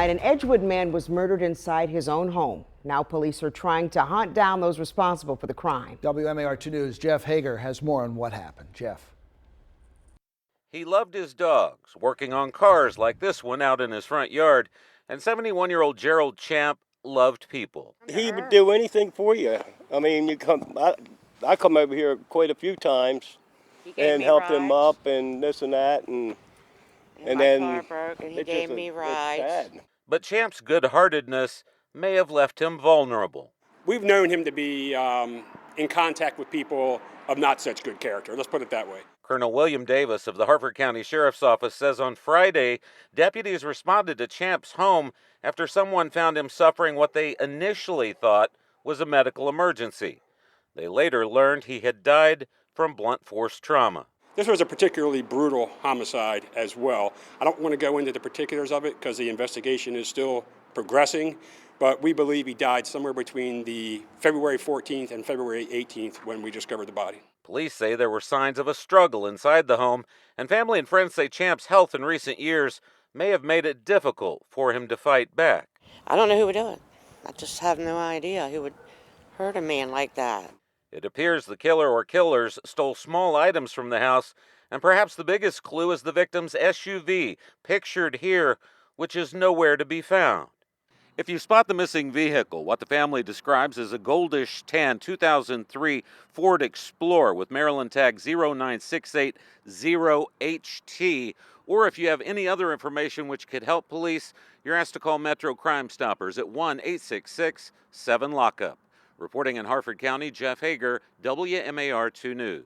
night, an Edgewood man was murdered inside his own home. Now police are trying to hunt down those responsible for the crime. WMAR 2 News' Jeff Hager has more on what happened. Jeff. He loved his dogs, working on cars like this one out in his front yard, and 71-year-old Gerald Champ loved people. He would do anything for you. I mean, I come over here quite a few times and helped him up and this and that, and my then car broke and he gave me rides. But Champ's good-heartedness may have left him vulnerable. We've known him to be in contact with people of not such good character. Let's put it that way. Colonel William Davis of the Harford County Sheriff's Office says on Friday, deputies responded to Champ's home after someone found him suffering what they initially thought was a medical emergency. They later learned he had died from blunt force trauma. This was a particularly brutal homicide as well. I don't want to go into the particulars of it because the investigation is still progressing, but we believe he died somewhere between the February 14th and February 18th when we discovered the body. Police say there were signs of a struggle inside the home, and family and friends say Champ's health in recent years may have made it difficult for him to fight back. I don't know who would do it. I just have no idea who would hurt a man like that. It appears the killer or killers stole small items from the house, and perhaps the biggest clue is the victim's SUV, pictured here, which is nowhere to be found. If you spot the missing vehicle, what the family describes as a goldish tan 2003 Ford Explorer with Maryland tag 09680HT, or if you have any other information which could help police, you're asked to call Metro Crime Stoppers at 1-866-7-LOCK-UP. Reporting in Harford County, Jeff Hager, WMAR 2 News.